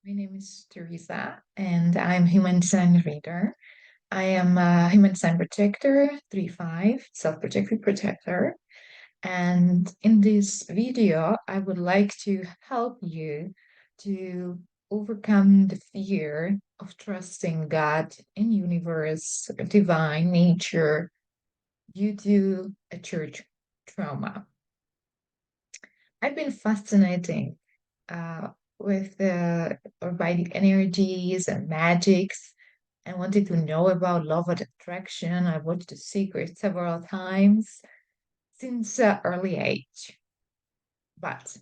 My name is Teresa, and I'm human design reader. I am a human design protector, 3-5, self-projected protector. And in this video, I would like to help you to overcome the fear of trusting God in universe, divine nature, due to a church trauma. I've been fascinating uh, with Ayurvedic energies and magics. I wanted to know about law of attraction. I watched The Secret several times since early age, but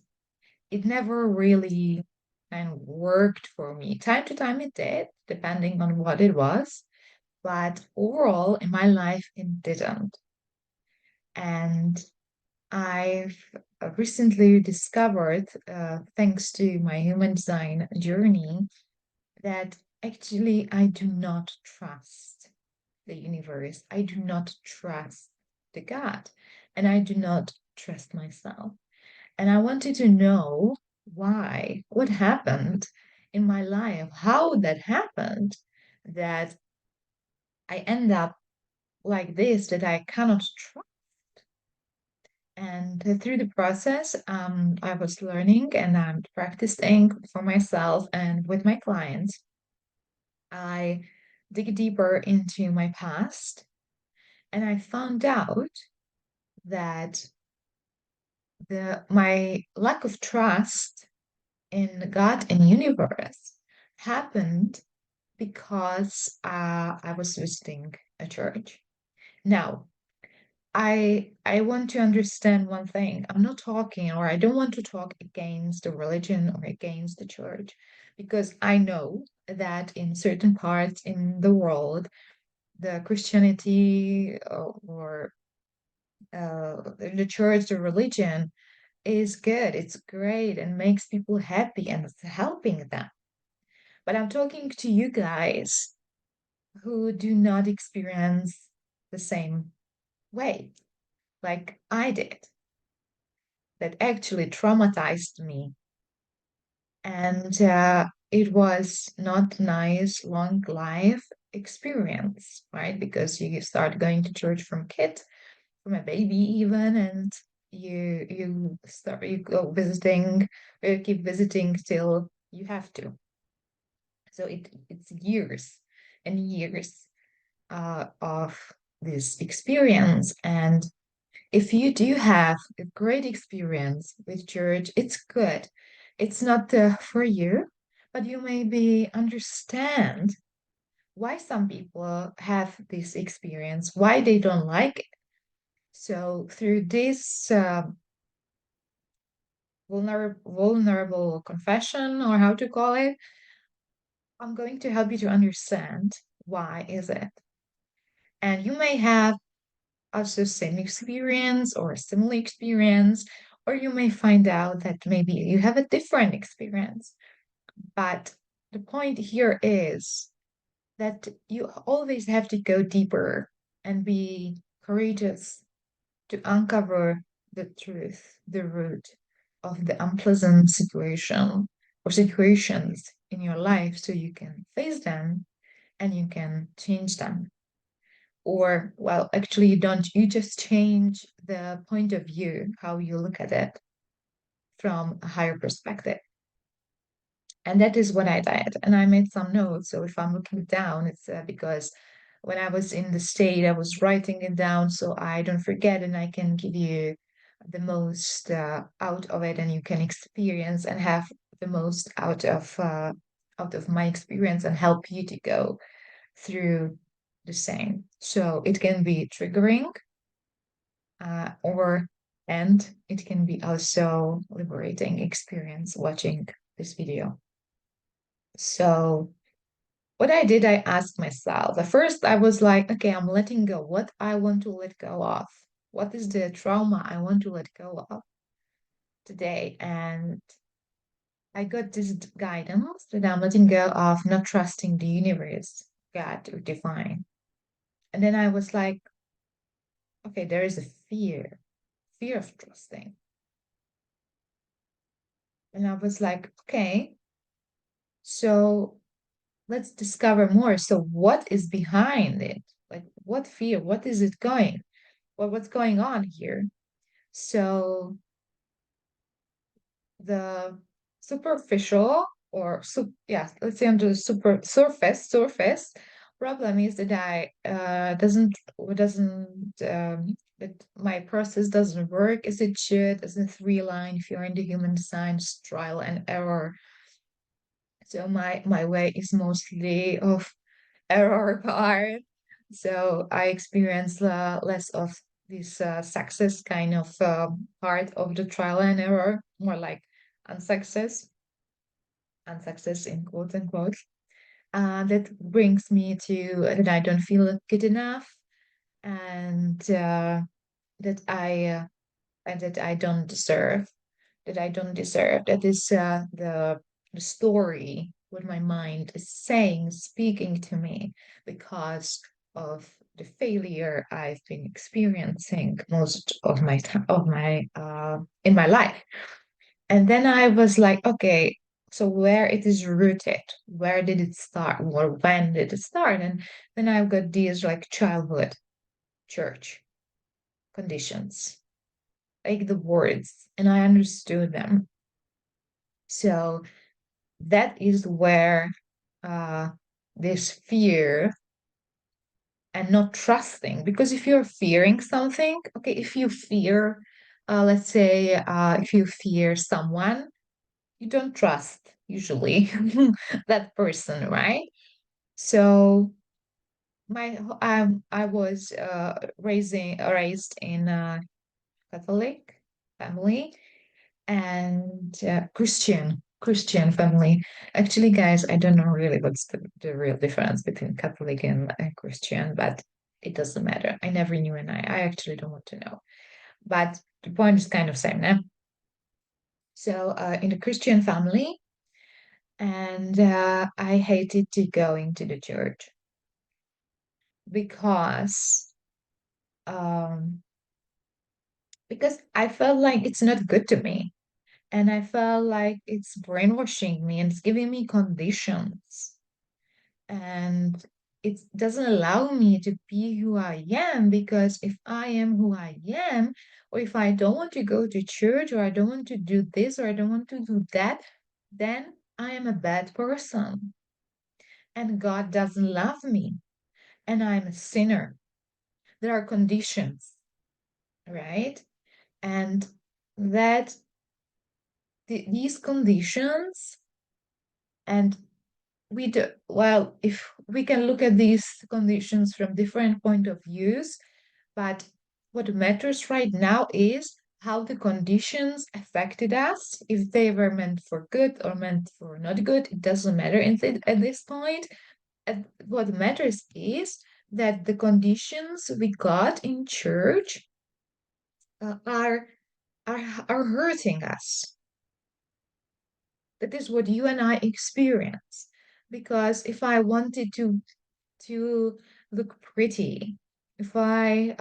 it never really kind of worked for me. Time to time it did, depending on what it was, but overall in my life it didn't. And I've recently discovered, thanks to my human design journey, that actually I do not trust the universe. I do not trust the God, and I do not trust myself. And I wanted to know why, what happened in my life, how that happened, that I end up like this, that I cannot trust. And through the process, I was learning and I'm practicing for myself and with my clients. I dig deeper into my past and I found out that my lack of trust in God and universe happened because I was visiting a church. Now, I want to understand one thing. I'm not talking, or I don't want to talk against the religion or against the church, because I know that in certain parts in the world, the Christianity or the church, the religion is good. It's great and makes people happy and it's helping them. But I'm talking to you guys who do not experience the same way like I did, that actually traumatized me. And it was not nice, long life experience, right? Because you start going to church from kid, from a baby even, and you go visiting, or you keep visiting till you have to. So it's years and years of this experience. And if you do have a great experience with church, it's good. It's not for you, but you maybe understand why some people have this experience, why they don't like it. So through this vulnerable confession, or how to call it, I'm going to help you to understand why is it. And you may have also same experience or a similar experience, or you may find out that maybe you have a different experience. But the point here is that you always have to go deeper and be courageous to uncover the truth, the root of the unpleasant situation or situations in your life so you can face them and you can change them. Or, well, actually, you don't, you just change the point of view, how you look at it from a higher perspective. And that is what I did. And I made some notes. So if I'm looking down, it's because when I was in the state, I was writing it down so I don't forget and I can give you the most out of it and you can experience and have the most out of my experience and help you to go through the same. So it can be triggering or and it can be also liberating experience watching this video. So what I did, I asked myself. At first, I was like, okay, I'm letting go. What I want to let go of? What is the trauma I want to let go of today? And I got this guidance that I'm letting go of not trusting the universe, God, or divine. And then I was like, okay, there is a fear of trusting. And I was like, okay, So let's discover more. So what is behind it? Like what fear? What is it going? What's going on here? So the superficial or let's say under the surface problem is that I doesn't that my process doesn't work as it should, as a three line if you're in the human science, trial and error. So my way is mostly of error part. So I experience less of this success kind of part of the trial and error, more like unsuccess, unsuccess in quote unquote. That brings me to that I don't feel good enough, and that I and that I don't deserve, that I don't deserve. That is the story what my mind is saying, speaking to me because of the failure I've been experiencing most of my time of my in my life. And then I was like, okay, so where it is rooted, where did it start, or when did it start? And then I've got these like childhood church conditions, like the words, and I understood them. So that is where uh, this fear and not trusting, because if you're fearing something, okay, if you fear, let's say, if you fear someone, you don't trust usually that person, right? So I was raised in a Catholic family and Christian family. Actually, guys, I don't know really what's the real difference between Catholic and Christian, but it doesn't matter. I never knew, and I actually don't want to know. But the point is kind of same, now. So in the Christian family, and I hated to go into the church because um, because I felt like it's not good to me. And I felt like it's brainwashing me and it's giving me conditions. And it doesn't allow me to be who I am, because if I am who I am, or if I don't want to go to church, or I don't want to do this, or I don't want to do that, then I am a bad person. And God doesn't love me. And I'm a sinner. There are conditions, right? And that these conditions, and we do well if we can look at these conditions from different point of views, but what matters right now is how the conditions affected us, if they were meant for good or meant for not good, it doesn't matter at this point. And what matters is that the conditions we got in church uh, are are hurting us. That is what you and I experience. Because if I wanted to look pretty, if I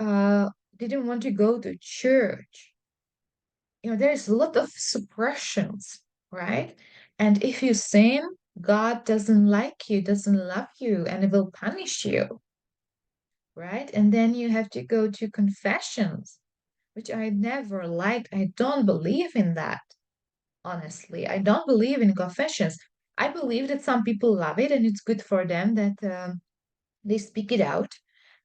didn't want to go to church, there's a lot of suppressions, right? And if you sin, God doesn't like you, doesn't love you, and it will punish you, right? And then you have to go to confessions, which I never liked. I don't believe in that. Honestly, I don't believe in confessions. I believe that some people love it and it's good for them that they speak it out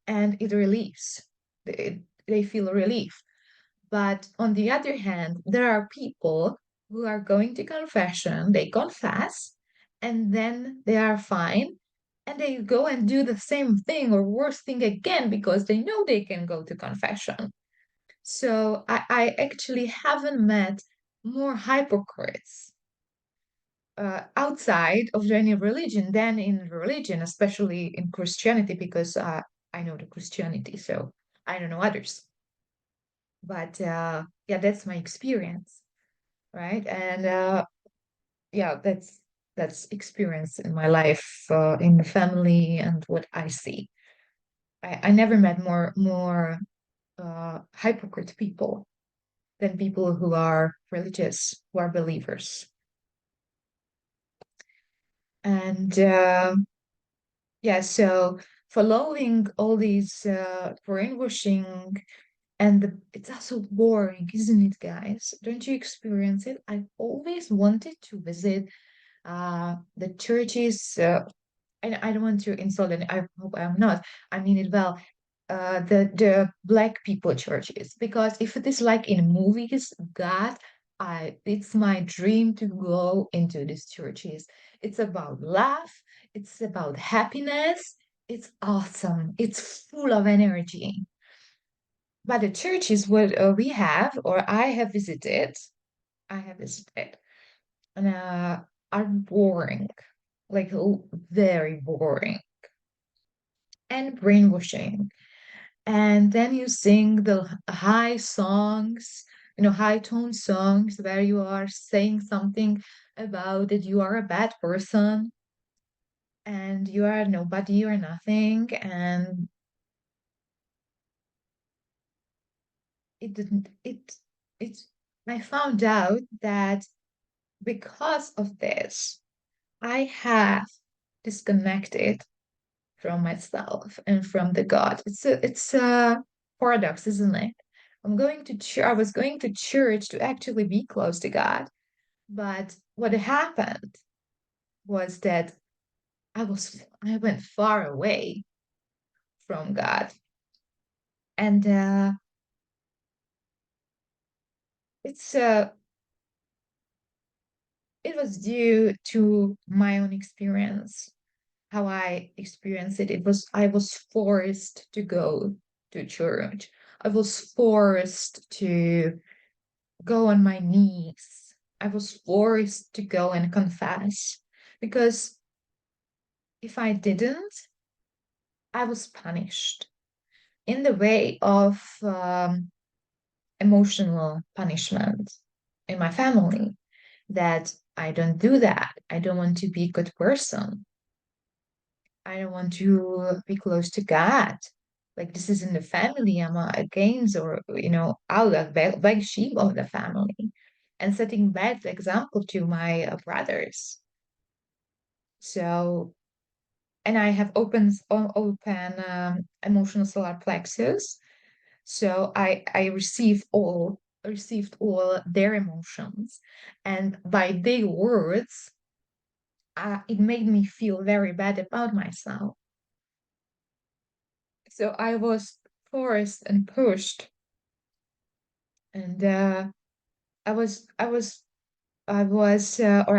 and it relieves. They feel relief. But on the other hand, there are people who are going to confession, they confess, and then they are fine, and they go and do the same thing or worse thing again because they know they can go to confession. So I actually haven't met more hypocrites outside of any religion than in religion, especially in Christianity, because I know the Christianity, so I don't know others. But yeah, that's my experience, right? And yeah, that's experience in my life, in the family, and what I see. I never met more hypocrite people than people who are religious, who are believers. And yeah, so following all these brainwashing and it's also boring, isn't it, guys? Don't you experience it? I've always wanted to visit the churches. And I don't want to insult, and I hope I'm not. I mean it well. The black people churches, because if it is like in movies, God, I it's my dream to go into these churches. It's about love. It's about happiness. It's awesome. It's full of energy. But the churches what we have or I have visited, and are boring, like very boring and brainwashing. And then you sing the high songs, high tone songs where you are saying something about that you are a bad person and you are nobody or nothing. And it didn't, it's, I found out that because of this, I have disconnected from myself and from the God. It's a paradox, isn't it? I was going to church to actually be close to God, but what happened was that I went far away from God, and it's it was due to my own experience, how I experienced it. I was forced to go to church. I was forced to go on my knees. I was forced to go and confess because if I didn't, I was punished in the way of emotional punishment in my family. That I don't do that. I don't want to be a good person. I don't want to be close to God. Like this is in the family. I'm against or out of big sheep of the family, and setting bad example to my brothers. So, and I have open emotional solar plexus. So I received all their emotions, and by their words, it made me feel very bad about myself. So I was forced and pushed, and or I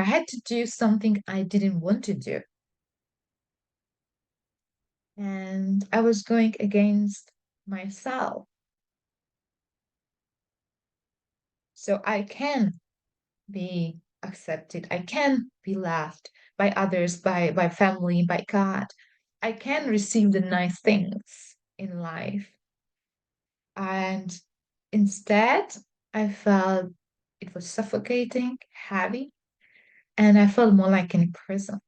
had to do something I didn't want to do, and I was going against myself. So I can be accepted. I can be loved by others, by family, by God. I can receive the nice things in life. And instead, I felt it was suffocating, heavy, and I felt more like in prison.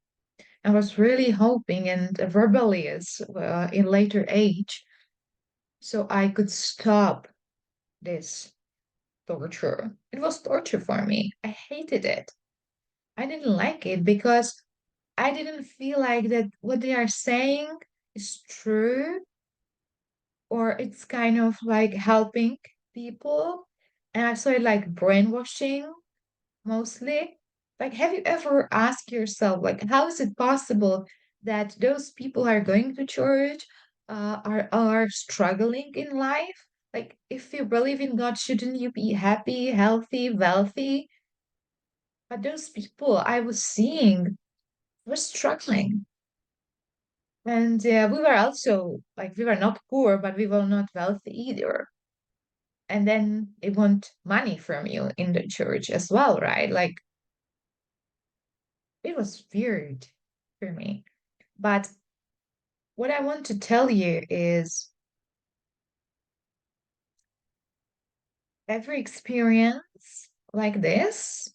I was really hoping and rebellious in later age so I could stop this torture. It was torture for me. I hated it. I didn't like it because I didn't feel like that what they are saying is true or it's kind of like helping people. And I saw it like brainwashing mostly. Like, have you ever asked yourself, like, how is it possible that those people are going to church, are struggling in life? Like, if you believe in God, shouldn't you be happy, healthy, wealthy? But those people I was seeing were struggling. And we were also like, we were not poor, but we were not wealthy either. And then they want money from you in the church as well, right? Like, it was weird for me. But what I want to tell you is every experience like this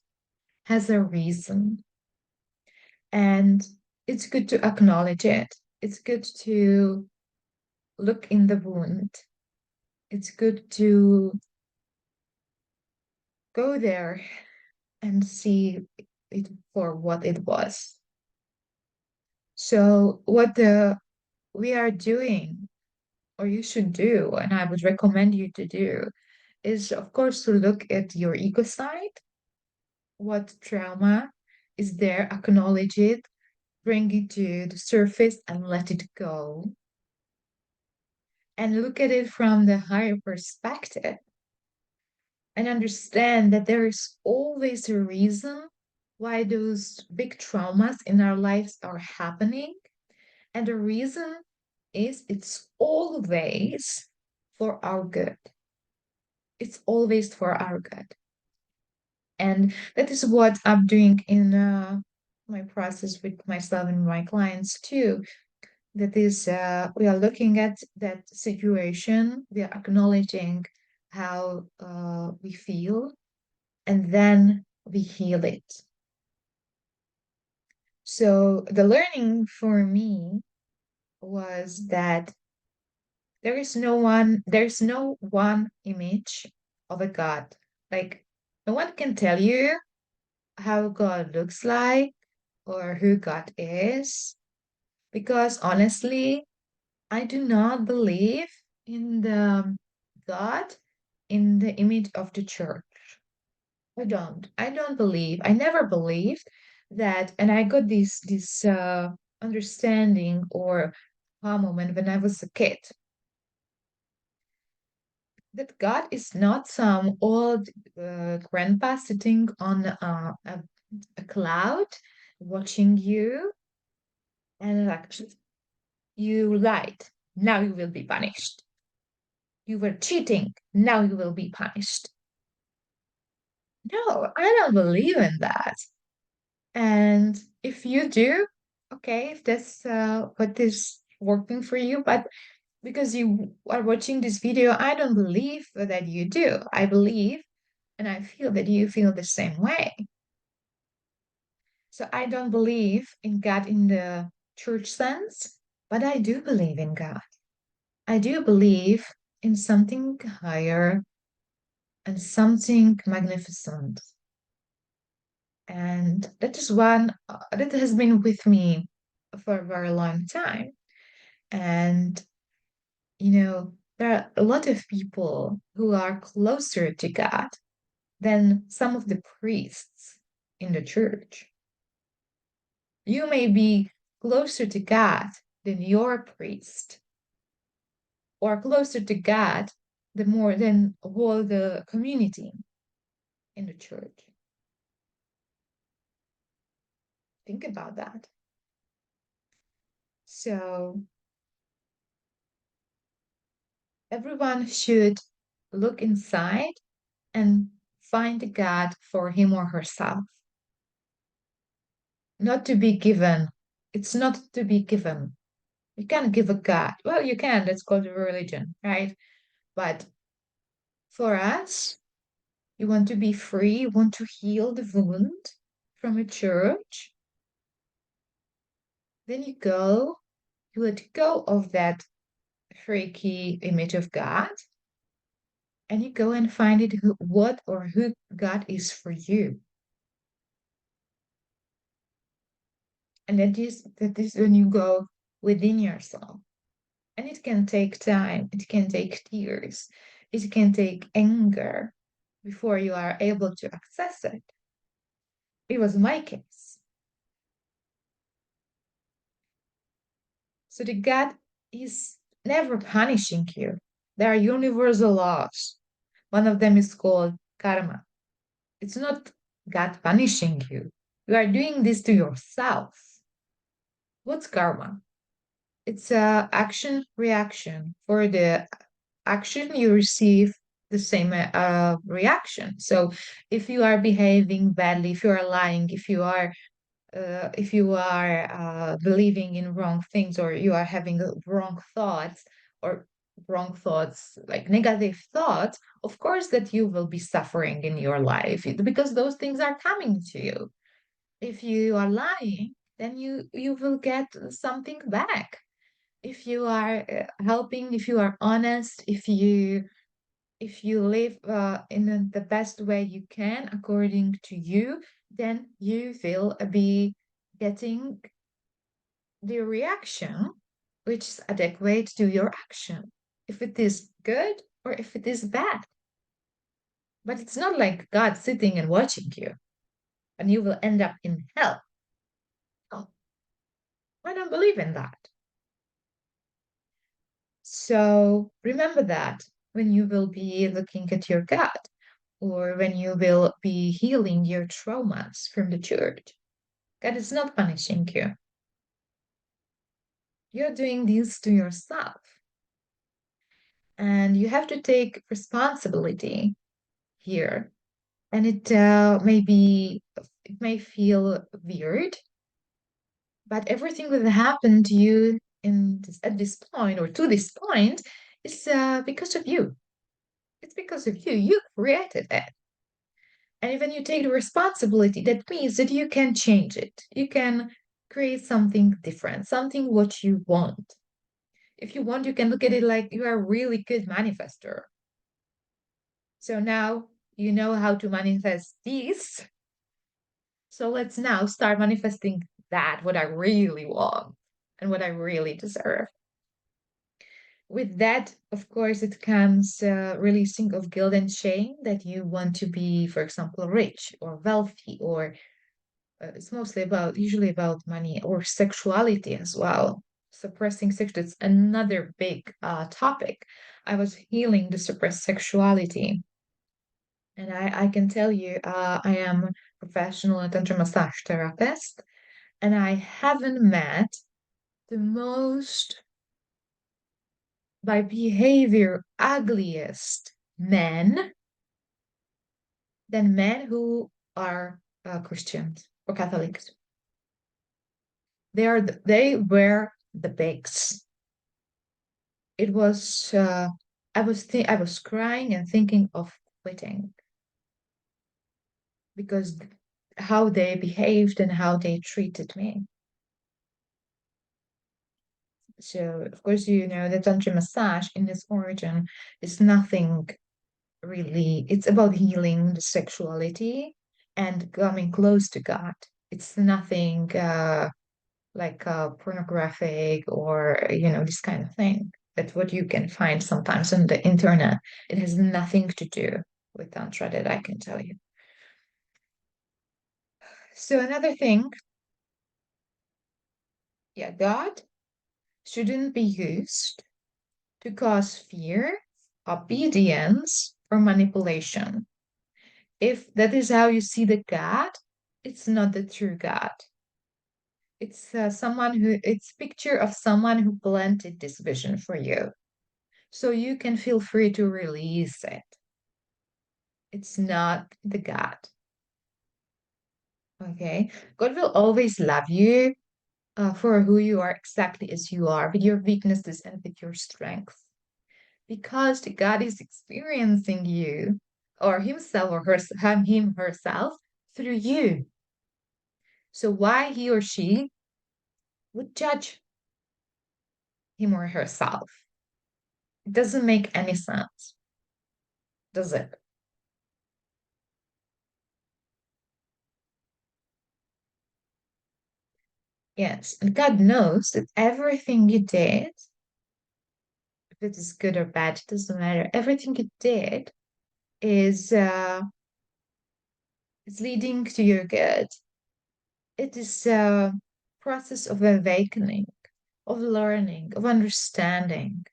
has a reason. And it's good to acknowledge it. It's good to look in the wound. It's good to go there and see it for what it was. So what the we are doing, or you should do, and I would recommend you to do, is of course to look at your ego side, what trauma is there, acknowledge it, bring it to the surface and let it go. And look at it from the higher perspective and understand that there is always a reason why those big traumas in our lives are happening. And the reason is it's always for our good. It's always for our good. And that is what I'm doing in my process with myself and my clients too. That is, we are looking at that situation, we are acknowledging how we feel, and then we heal it. So the learning for me was that there's no one image of a God. Like, no one can tell you how God looks like or who God is, because honestly, I do not believe in the God in the image of the church. I don't. I don't believe. I never believed that, and I got this understanding or moment when I was a kid that God is not some old grandpa sitting on a cloud watching you and like you lied. Now you will be punished. You were cheating. Now you will be punished. No, I don't believe in that. And if you do, okay, if that's what is working for you, but because you are watching this video, I don't believe that you do. I believe and I feel that you feel the same way. So I don't believe in God in the church sense, but I do believe in God. I do believe in something higher and something magnificent. And that is one that has been with me for a very long time. And, there are a lot of people who are closer to God than some of the priests in the church. You may be closer to God than your priest, or closer to God the more than all the community in the church. Think about that. So everyone should look inside and find God for him or herself. Not to be given. It's not to be given. You can't give a God. Well, you can. That's called a religion, right? But for us, you want to be free, you want to heal the wound from a church, then you let go of that freaky image of God, and you go and find it what or who God is for you. And that is when you go within yourself. And it can take time, it can take tears, it can take anger before you are able to access it. It was my case. So the God is never punishing you. There are universal laws. One of them is called karma. It's not God punishing you. You are doing this to yourself. What's karma? It's a action reaction. For the action, you receive the same reaction. So if you are behaving badly, if you are lying, if you are believing in wrong things, or you are having wrong thoughts, or wrong thoughts like negative thoughts, of course that you will be suffering in your life because those things are coming to you. If you are lying, then you will get something back. If you are helping, if you are honest, if you live in the best way you can according to you, then you will be getting the reaction which is adequate to your action, if it is good or if it is bad. But it's not like God sitting and watching you and you will end up in hell. No, I don't believe in that. So remember that when you will be looking at your gut or when you will be healing your traumas from the church, God is not punishing you. You're doing this to yourself. And you have to take responsibility here. And it may feel weird, but everything that happened to you at this point or to this point is because of you. It's because of you. You created it. And when you take the responsibility, that means that you can change it. You can create something different, something what you want. If you want, you can look at it like you are a really good manifester. So now you know how to manifest these. So let's now start manifesting that, what I really want and what I really deserve. With that, of course, it comes releasing of guilt and shame that you want to be, for example, rich or wealthy, or it's usually about money or sexuality as well. Suppressing sex, it's another big topic. I was healing the suppressed sexuality. And I can tell you, I am a professional tantra massage therapist, and I haven't met the most, by behavior, ugliest men than men who are Christians or Catholics. They were the pigs. It was I was crying and thinking of quitting because how they behaved and how they treated me. So, of course, you know the Tantra massage in its origin is nothing really, it's about healing the sexuality and coming close to God. It's nothing like pornographic or, this kind of thing. That's what you can find sometimes on the internet. It has nothing to do with Tantra, that I can tell you. So, another thing, yeah, God shouldn't be used to cause fear, obedience, or manipulation. If that is how you see the God, it's not the true God. It's picture of someone who planted this vision for you. So you can feel free to release it. It's not the God. Okay. God will always love you for who you are exactly as you are, with your weaknesses and with your strengths. Because the God is experiencing you or himself or him herself through you. So why he or she would judge him or herself? It doesn't make any sense, does it? Yes, and God knows that everything you did, if it is good or bad, it doesn't matter. Everything you did is is leading to your good. It is a process of awakening, of learning, of understanding.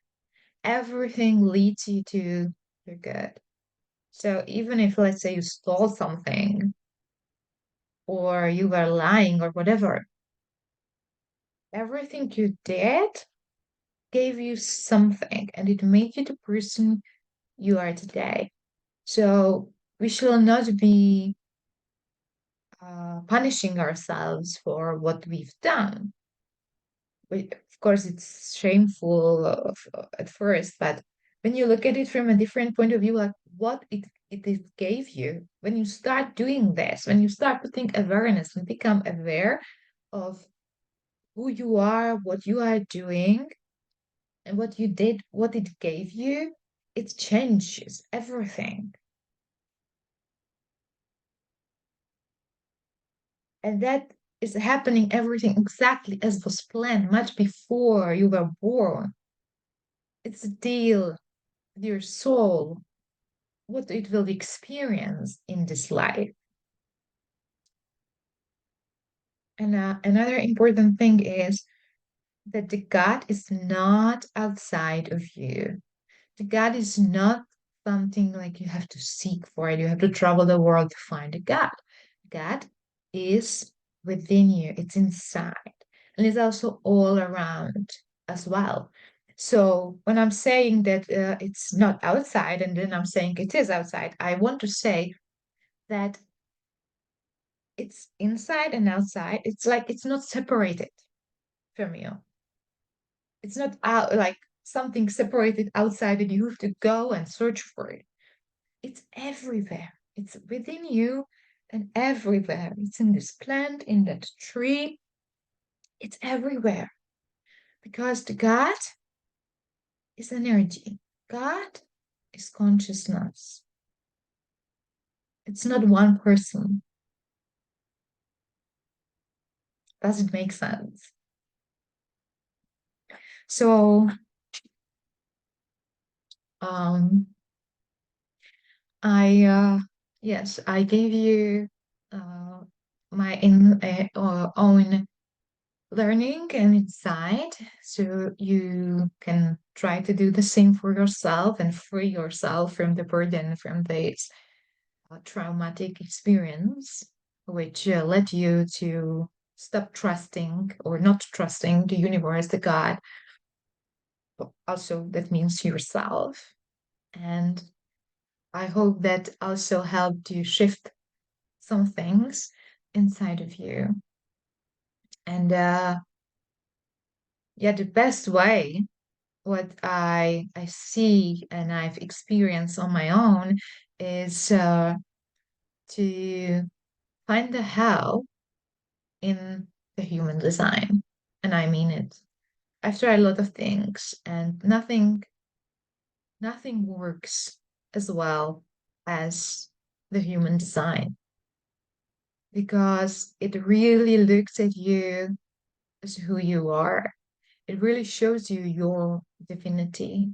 Everything leads you to your good. So even if, let's say, you stole something or you were lying or whatever, everything you did gave you something and it made you the person you are today. So we shall not be punishing ourselves for what we've done. Of course, it's shameful at first, but when you look at it from a different point of view, like what it gave you, when you start doing this, when you start putting awareness and become aware of who you are, what you are doing, and what you did, what it gave you, it changes everything. And that is happening everything exactly as was planned much before you were born. It's a deal with your soul, what it will experience in this life. And another important thing is that the God is not outside of you. The God is not something like you have to seek for it. You have to travel the world to find a God. God is within you, it's inside, and it's also all around as well. So when I'm saying that it's not outside, and then I'm saying it is outside, I want to say that it's inside and outside. It's like it's not separated from you. It's not out like something separated outside and you have to go and search for it. It's everywhere. It's within you and everywhere. It's in this plant, in that tree. It's everywhere because the God is energy. God is consciousness. It's not one person. Does it make sense? So, um, yes, I gave you uh, my own learning and insight so you can try to do the same for yourself and free yourself from the burden from this traumatic experience, which led you to stop trusting or not trusting the universe, the God. But also, that means yourself. And I hope that also helped you shift some things inside of you. And yeah, the best way, what I see and I've experienced on my own, is to find the how in the human design. And I mean it. I've tried a lot of things and nothing works as well as the human design because it really looks at you as who you are. It really shows you your divinity.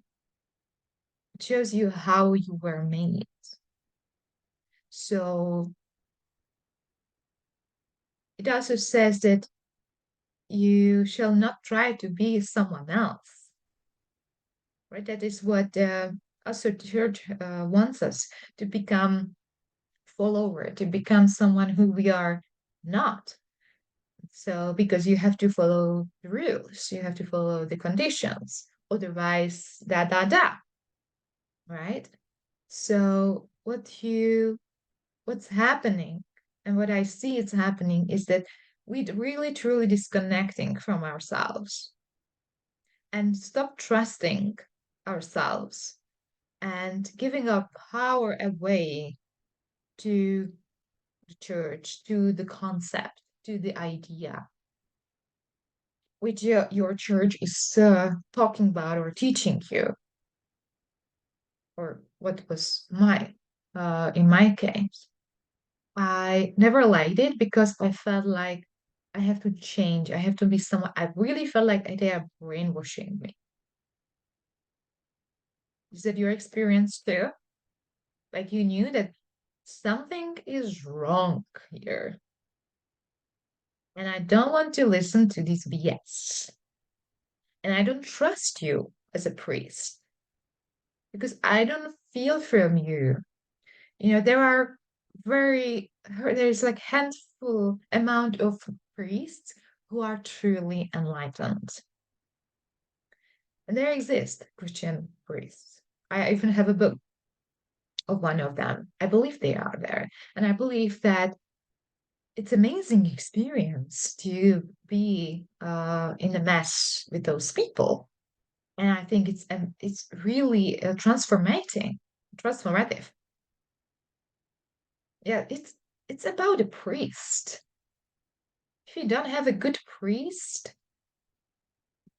It shows you how you were made. So it also says that you shall not try to be someone else, right? That is what also the church wants us to become follower, to become someone who we are not. So because you have to follow the rules, you have to follow the conditions, otherwise, right? So what's happening and what I see is happening is that we really truly disconnecting from ourselves and stop trusting ourselves and giving our power away to the church, to the concept, to the idea, which your church is talking about or teaching you, or what was my, in my case. I never liked it because I felt like I have to change. I have to be someone. I really felt like they are brainwashing me. Is that your experience too? Like you knew that something is wrong here. And I don't want to listen to this BS. And I don't trust you as a priest because I don't feel from you. You know, there's like handful amount of priests who are truly enlightened. And there exist Christian priests. I even have a book of one of them. I believe they are there. And I believe that it's amazing experience to be in a mess with those people. And I think it's really transformative. Yeah, it's about a priest. If you don't have a good priest,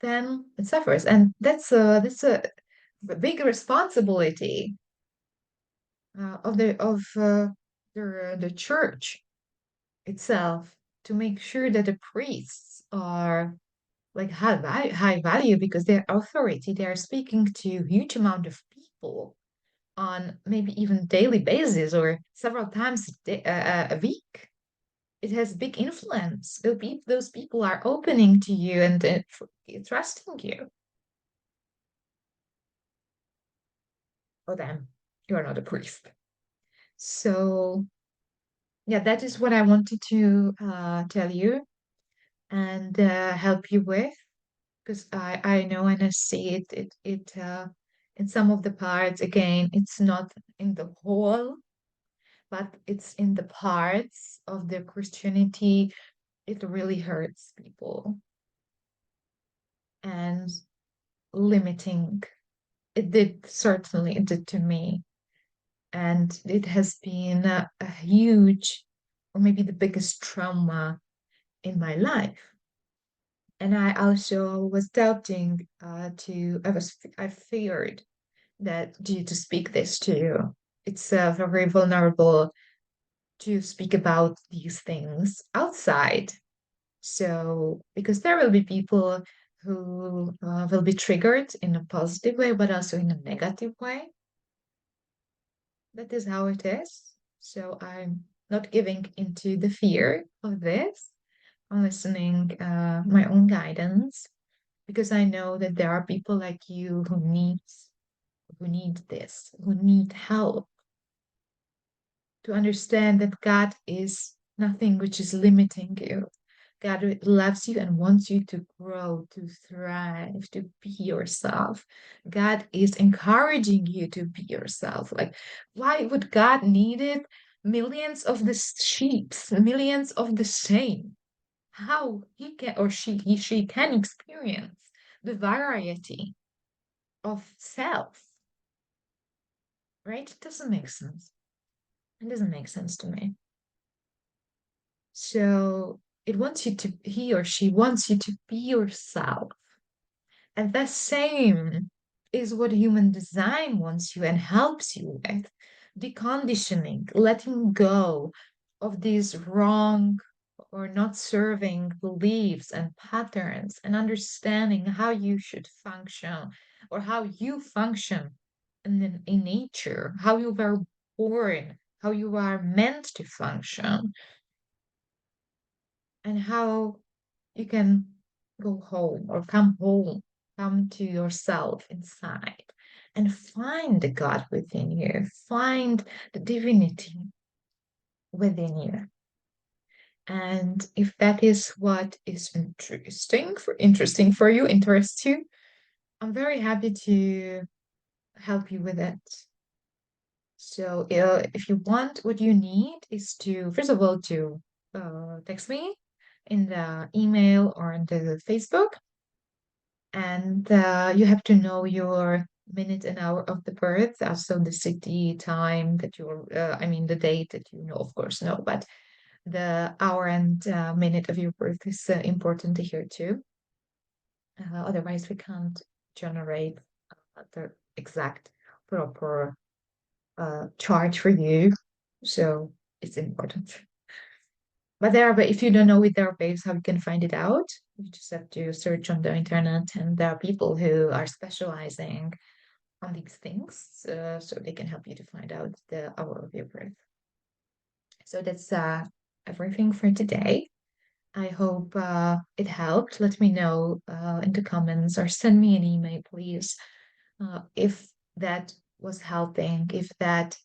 then it suffers, and that's a big responsibility of the church itself. to make sure that the priests are like high value because they're authority. They are speaking to huge amount of people on maybe even daily basis or several times a week. It has big influence. Those people are opening to you and trusting you. For them, you are not a priest. So yeah, that is what I wanted to tell you and help you with because I know and I see it in some of the parts again. It's not in the whole, but it's in the parts of the Christianity. It really hurts people and limiting. It did certainly it did to me, and it has been a huge, or maybe the biggest trauma in my life. And I also was doubting I feared that due to speak this to you, it's very vulnerable to speak about these things outside. So, because there will be people who will be triggered in a positive way, but also in a negative way. That is how it is. So I'm not giving into the fear of this. I'm listening my own guidance because I know that there are people like you who need this, who need help to understand that God is nothing which is limiting you. God loves you and wants you to grow, to thrive, to be yourself. God is encouraging you to be yourself. Like, why would God need it? Millions of the sheep, millions of the same. How he can or she can experience the variety of self, right? It doesn't make sense. It doesn't make sense to me. So he or she wants you to be yourself. And the same is what human design wants you and helps you with. Deconditioning, letting go of these wrong or not serving beliefs and patterns, and understanding how you should function or how you function in nature, how you were born, how you are meant to function, and how you can go home or come home, come to yourself inside and find the God within you, find the divinity within you. And if that is what is interesting for you, interests you, I'm very happy to help you with it. So if you want, what you need is to, first of all, to text me in the email or in the Facebook. And you have to know your minute and hour of the birth, also the city, time that you're, I mean, the date that you know, of course, know, but the hour and minute of your birth is important to hear too. Otherwise, we can't generate the exact proper charge for you. So it's important. But if you don't know with their waves how you can find it out, you just have to search on the internet, and there are people who are specializing on these things, so they can help you to find out the hour of your birth. So that's everything for today. I hope it helped. Let me know in the comments or send me an email, please, if that was helping, if that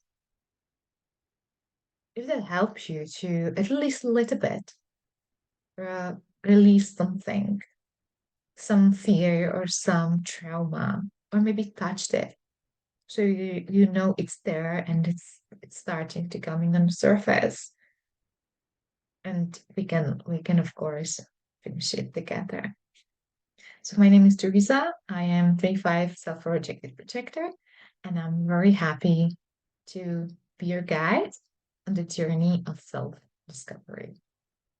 helps you to at least a little bit uh, release something, some fear or some trauma, or maybe touched it. So you know it's there and it's starting to coming on the surface. And we can of course finish it together. So my name is Teresa. I am 35 self-projected projector, and I'm very happy to be your guide on the journey of self-discovery.